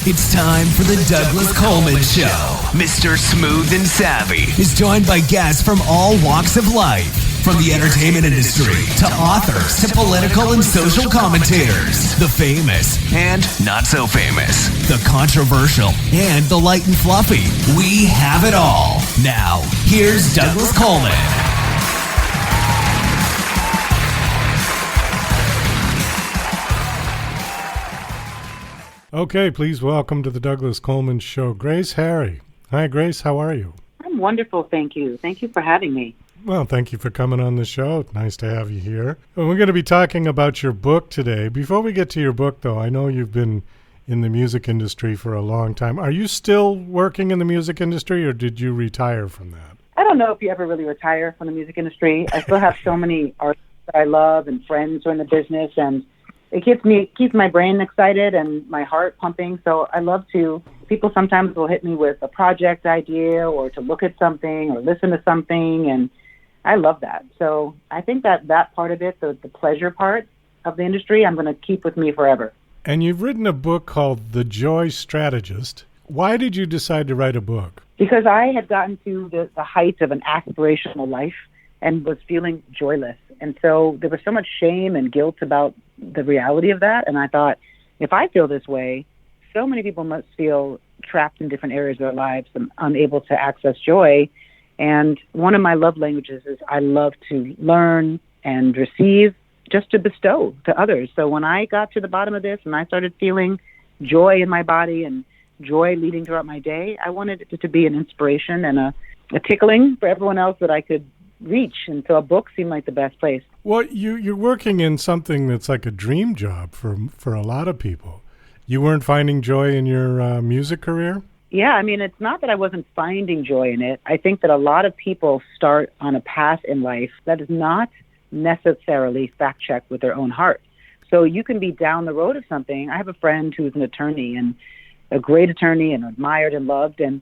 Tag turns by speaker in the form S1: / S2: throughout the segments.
S1: It's time for the Douglas Coleman Show. Mr. Smooth and Savvy is joined by guests from all walks of life, from the entertainment industry to authors to political and social commentators, the famous and not so famous, the controversial and the light and fluffy. We have it all. Now, here's Douglas Coleman.
S2: Okay, please welcome to the Douglas Coleman Show, Grace Harry. Hi, Grace. How are you?
S3: I'm wonderful, thank you. Thank you for having me.
S2: Well, thank you for coming on the show. Nice to have you here. Well, we're going to be talking about your book today. Before we get to your book, though, I know you've been in the music industry for a long time. Are you still working in the music industry, or did you retire from that?
S3: I don't know if you ever really retire from the music industry. I still have so many artists that I love and friends who are in the business, and it keeps my brain excited and my heart pumping. So I love to. People sometimes will hit me with a project idea or to look at something or listen to something, and I love that. So I think that part of it, the pleasure part of the industry, I'm going to keep with me forever.
S2: And you've written a book called The Joy Strategist. Why did you decide to write a book?
S3: Because I had gotten to the height of an aspirational life and was feeling joyless. And so there was so much shame and guilt about the reality of that. And I thought, if I feel this way, so many people must feel trapped in different areas of their lives and unable to access joy. And one of my love languages is I love to learn and receive, just to bestow to others. So when I got to the bottom of this and I started feeling joy in my body and joy leading throughout my day, I wanted it to be an inspiration and a tickling for everyone else that I could reach. And so a book seemed like the best place.
S2: Well, you're working in something that's like a dream job for a lot of people. You weren't finding joy in your music career?
S3: Yeah, I mean, it's not that I wasn't finding joy in it. I think that a lot of people start on a path in life that is not necessarily fact-checked with their own heart. So you can be down the road of something. I have a friend who's an attorney, and a great attorney and admired and loved, and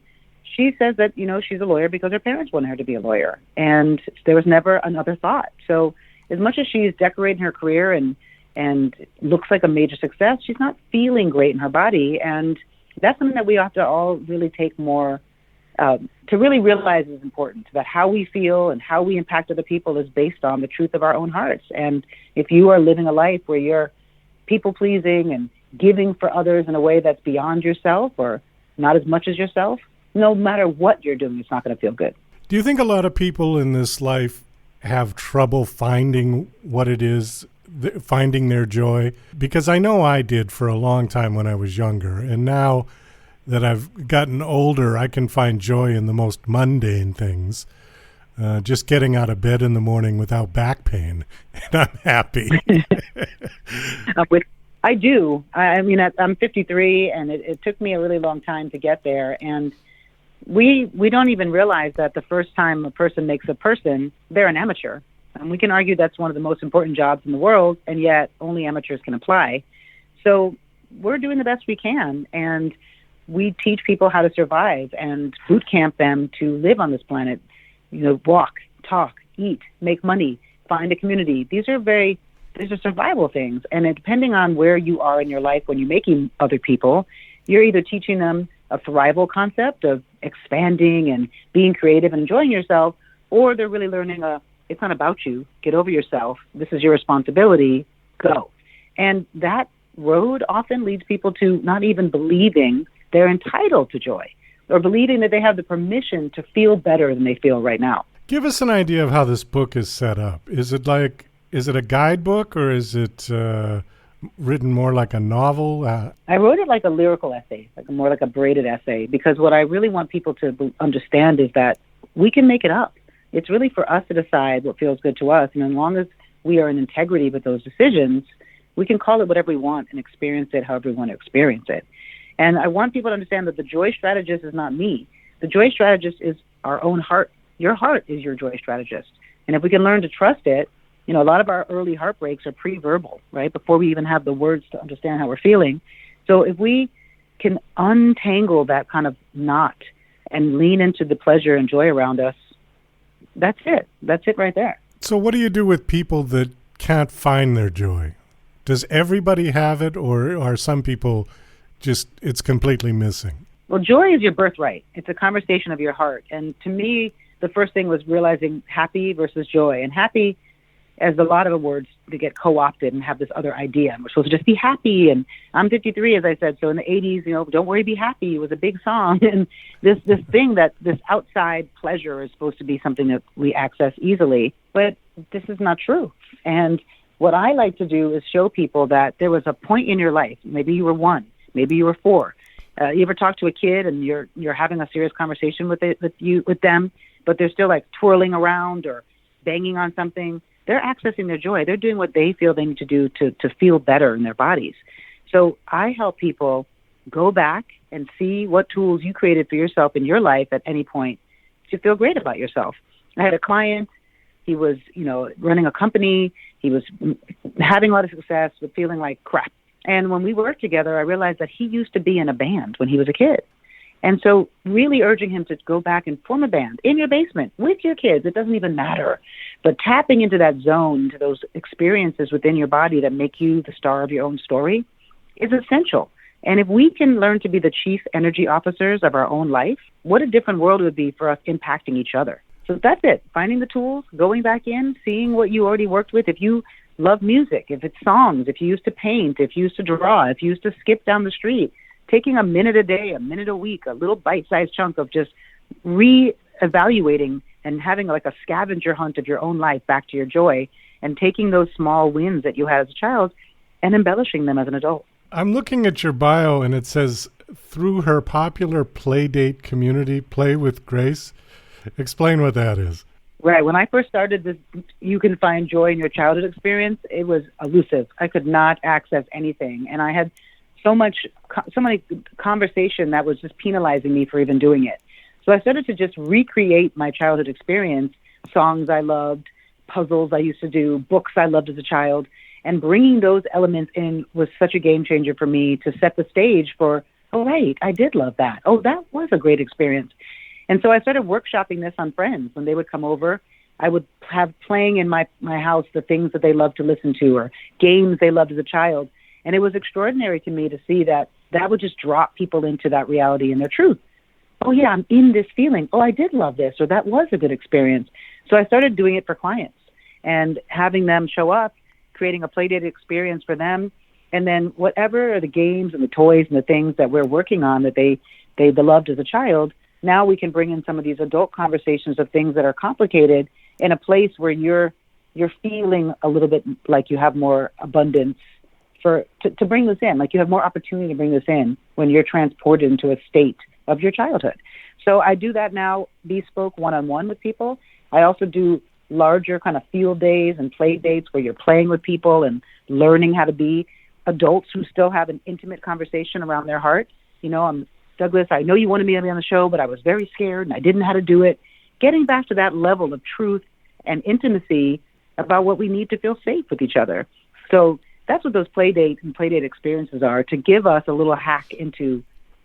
S3: she says that, she's a lawyer because her parents wanted her to be a lawyer, and there was never another thought. So as much as she's decorating her career and looks like a major success, she's not feeling great in her body, and that's something that we have to all really take more, to really realize is important, that how we feel and how we impact other people is based on the truth of our own hearts. And if you are living a life where you're people-pleasing and giving for others in a way that's beyond yourself or not as much as yourself, no matter what you're doing, it's not going to feel good.
S2: Do you think a lot of people in this life have trouble finding what it is, finding their joy? Because I know I did for a long time when I was younger, and now that I've gotten older, I can find joy in the most mundane things. Just getting out of bed in the morning without back pain, and I'm happy.
S3: I do. I mean, I'm 53, and it took me a really long time to get there. And we don't even realize that the first time a person makes a person, they're an amateur. And we can argue that's one of the most important jobs in the world, and yet only amateurs can apply. So we're doing the best we can, and we teach people how to survive and boot camp them to live on this planet. Walk, talk, eat, make money, find a community. These are survival things. And depending on where you are in your life when you're making other people, you're either teaching them a thrival concept of expanding and being creative and enjoying yourself, or they're really learning it's not about you. Get over yourself. This is your responsibility. Go. And that road often leads people to not even believing they're entitled to joy or believing that they have the permission to feel better than they feel right now.
S2: Give us an idea of how this book is set up. Is it a guidebook, or is it written more like a novel?
S3: I wrote it like a lyrical essay, more like a braided essay, because what I really want people to understand is that we can make it up. It's really for us to decide what feels good to us. And as long as we are in integrity with those decisions, we can call it whatever we want and experience it however we want to experience it. And I want people to understand that the Joy Strategist is not me. The Joy Strategist is our own heart. Your heart is your Joy Strategist. And if we can learn to trust it, a lot of our early heartbreaks are pre-verbal, right? Before we even have the words to understand how we're feeling. So if we can untangle that kind of knot and lean into the pleasure and joy around us, that's it. That's it right there.
S2: So what do you do with people that can't find their joy? Does everybody have it, or are some people it's completely missing?
S3: Well, joy is your birthright. It's a conversation of your heart. And to me, the first thing was realizing happy versus joy. And happy, as a lot of the words, they get co-opted and have this other idea. We're supposed to just be happy. And I'm 53, as I said. So in the 80s, don't worry, be happy. It was a big song. And this thing that this outside pleasure is supposed to be something that we access easily. But this is not true. And what I like to do is show people that there was a point in your life. Maybe you were 1, maybe you were 4. You ever talk to a kid and you're having a serious conversation with them, but they're still like twirling around or banging on something? They're accessing their joy. They're doing what they feel they need to do to feel better in their bodies. So I help people go back and see what tools you created for yourself in your life at any point to feel great about yourself. I had a client. He was, running a company. He was having a lot of success, but feeling like crap. And when we worked together, I realized that he used to be in a band when he was a kid. And so really urging him to go back and form a band in your basement with your kids. It doesn't even matter. But tapping into that zone, to those experiences within your body that make you the star of your own story is essential. And if we can learn to be the chief energy officers of our own life, what a different world it would be for us impacting each other. So that's it. Finding the tools, going back in, seeing what you already worked with. If you love music, if it's songs, if you used to paint, if you used to draw, if you used to skip down the street, taking a minute a day, a minute a week, a little bite-sized chunk of just re-evaluating and having like a scavenger hunt of your own life back to your joy, and taking those small wins that you had as a child and embellishing them as an adult.
S2: I'm looking at your bio and it says, through her popular playdate community, Play with Grace. Explain what that is.
S3: Right. When I first started this, you can find joy in your childhood experience, it was elusive. I could not access anything. And I had so many conversation that was just penalizing me for even doing it. So I started to just recreate my childhood experience, songs I loved, puzzles I used to do, books I loved as a child, and bringing those elements in was such a game changer for me to set the stage for, oh, right, I did love that. Oh, that was a great experience. And so I started workshopping this on friends. When they would come over, I would have playing in my house the things that they loved to listen to or games they loved as a child. And it was extraordinary to me to see that would just drop people into that reality and their truth. Oh, yeah, I'm in this feeling. Oh, I did love this, or that was a good experience. So I started doing it for clients and having them show up, creating a playdate experience for them. And then whatever are the games and the toys and the things that we're working on that they loved as a child, now we can bring in some of these adult conversations of things that are complicated in a place where you're feeling a little bit like you have more abundance to bring this in, like you have more opportunity to bring this in when you're transported into a state of your childhood. So I do that now, bespoke one-on-one with people. I also do larger kind of field days and play dates where you're playing with people and learning how to be adults who still have an intimate conversation around their heart. I'm Douglas, I know you wanted me to be on the show, but I was very scared and I didn't know how to do it. Getting back to that level of truth and intimacy about what we need to feel safe with each other. So that's what those playdate and playdate experiences are, to give us a little hack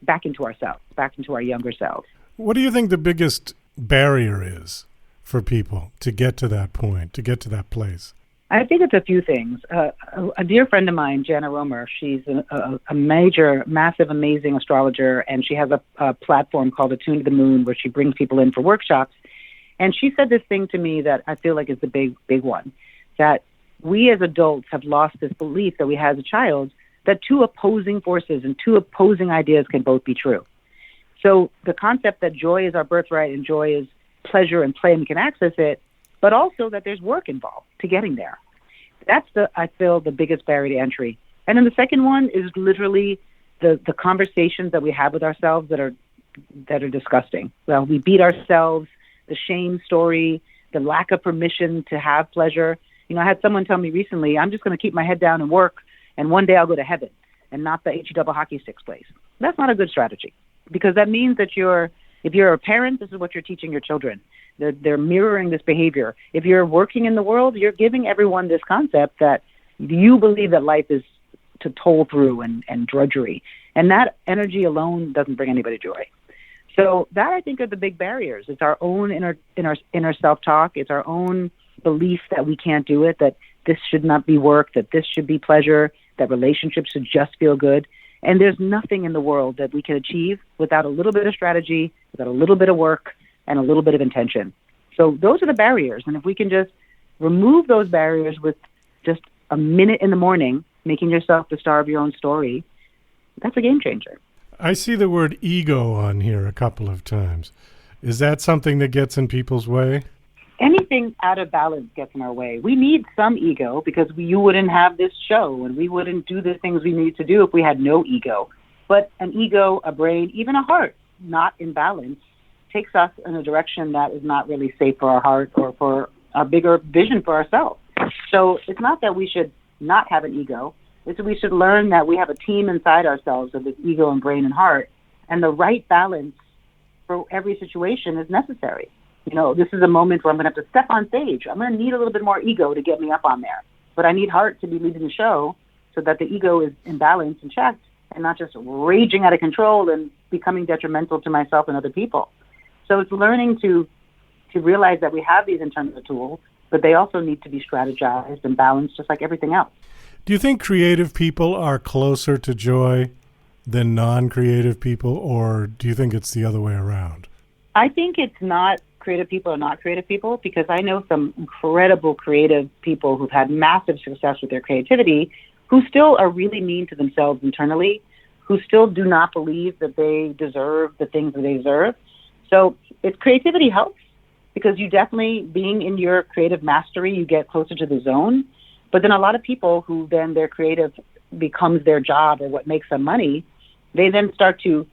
S3: back into ourselves, back into our younger selves.
S2: What do you think the biggest barrier is for people to get to that point, to get to that place?
S3: I think it's a few things. A dear friend of mine, Jana Romer, she's a major, massive, amazing astrologer, and she has a platform called Attune to the Moon where she brings people in for workshops. And she said this thing to me that I feel like is the big one, that we as adults have lost this belief that we had as a child that two opposing forces and two opposing ideas can both be true. So the concept that joy is our birthright and joy is pleasure and play and we can access it, but also that there's work involved to getting there. That's I feel, the biggest barrier to entry. And then the second one is literally the conversations that we have with ourselves that are disgusting. Well, we beat ourselves, the shame story, the lack of permission to have pleasure. I had someone tell me recently, I'm just going to keep my head down and work, and one day I'll go to heaven and not the HE double hockey sticks place. That's not a good strategy, because that means that if you're a parent, this is what you're teaching your children. They're mirroring this behavior. If you're working in the world, you're giving everyone this concept that you believe that life is to toil through and drudgery. And that energy alone doesn't bring anybody joy. So that, I think, are the big barriers. It's our own inner self-talk. It's our own belief that we can't do it, that this should not be work, that this should be pleasure, that relationships should just feel good. And there's nothing in the world that we can achieve without a little bit of strategy, without a little bit of work, and a little bit of intention. So those are the barriers. And if we can just remove those barriers with just a minute in the morning, making yourself the star of your own story, that's a game changer.
S2: I see the word ego on here a couple of times. Is that something that gets in people's way?
S3: Anything out of balance gets in our way. We need some ego because you wouldn't have this show and we wouldn't do the things we need to do if we had no ego. But an ego, a brain, even a heart not in balance takes us in a direction that is not really safe for our heart or for a bigger vision for ourselves. So it's not that we should not have an ego. It's that we should learn that we have a team inside ourselves of this ego and brain and heart, and the right balance for every situation is necessary. You know, this is a moment where I'm going to have to step on stage. I'm going to need a little bit more ego to get me up on there. But I need heart to be leading the show so that the ego is in balance and checked and not just raging out of control and becoming detrimental to myself and other people. So it's learning to realize that we have these internal tools, but they also need to be strategized and balanced just like everything else.
S2: Do you think creative people are closer to joy than non-creative people, or do you think it's the other way around?
S3: I think it's not creative people or not creative people, because I know some incredible creative people who've had massive success with their creativity who still are really mean to themselves internally, who still do not believe that they deserve the things that they deserve. So if creativity helps, because you definitely, being in your creative mastery, you get closer to the zone. But then a lot of people who then their creative becomes their job or what makes them money, they then start to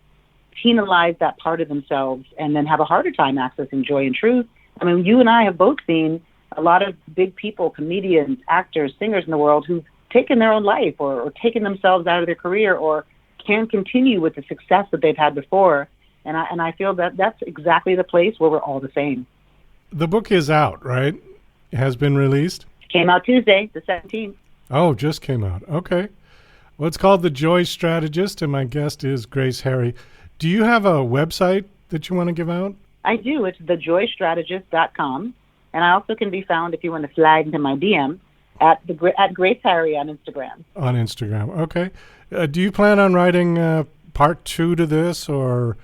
S3: penalize that part of themselves and then have a harder time accessing joy and truth. I mean, you and I have both seen a lot of big people, comedians, actors, singers in the world who've taken their own life or taken themselves out of their career or can't continue with the success that they've had before. And I feel that that's exactly the place where we're all the same.
S2: The book is out, right? It has been released?
S3: Came out Tuesday, the 17th.
S2: Oh, just came out. Okay. Well, it's called The Joy Strategist, and my guest is Grace Harry. Do you have a website that you want to give out?
S3: I do. It's thejoystrategist.com. And I also can be found, if you want to flag into my DM, at Grace Harry on Instagram. On
S2: Instagram. Okay. Do you plan on writing part 2 to this or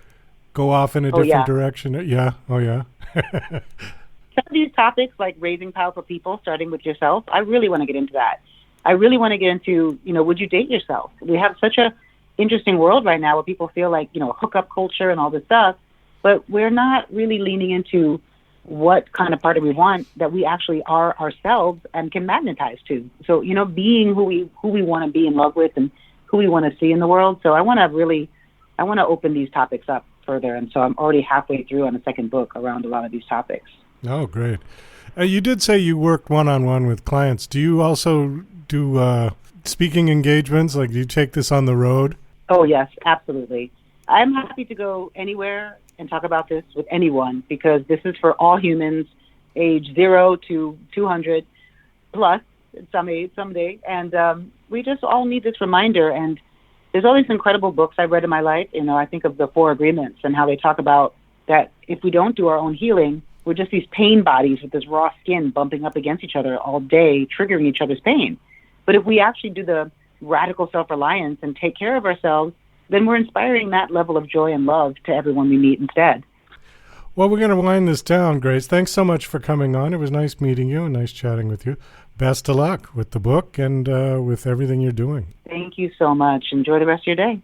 S2: go off in a different direction? Yeah. Oh, yeah.
S3: Some of these topics, like raising powerful people, starting with yourself, I really want to get into that. I really want to get into, would you date yourself? We have such a interesting world right now where people feel like, hookup culture and all this stuff, but we're not really leaning into what kind of partner we want that we actually are ourselves and can magnetize to. So, being who we want to be in love with and who we want to see in the world. So I want to open these topics up further. And so I'm already halfway through on a second book around a lot of these topics.
S2: Oh, great. You did say you worked one-on-one with clients. Do you also do speaking engagements? Like, do you take this on the road?
S3: Oh, yes, absolutely. I'm happy to go anywhere and talk about this with anyone because this is for all humans, age 0 to 200 plus someday. And we just all need this reminder. And there's all these incredible books I've read in my life. I think of the 4 Agreements and how they talk about that if we don't do our own healing, we're just these pain bodies with this raw skin bumping up against each other all day, triggering each other's pain. But if we actually do the radical self-reliance and take care of ourselves, then we're inspiring that level of joy and love to everyone we meet instead.
S2: Well, we're going to wind this down, Grace. Thanks so much for coming on. It was nice meeting you and nice chatting with you. Best of luck with the book and with everything you're doing.
S3: Thank you so much. Enjoy the rest of your day.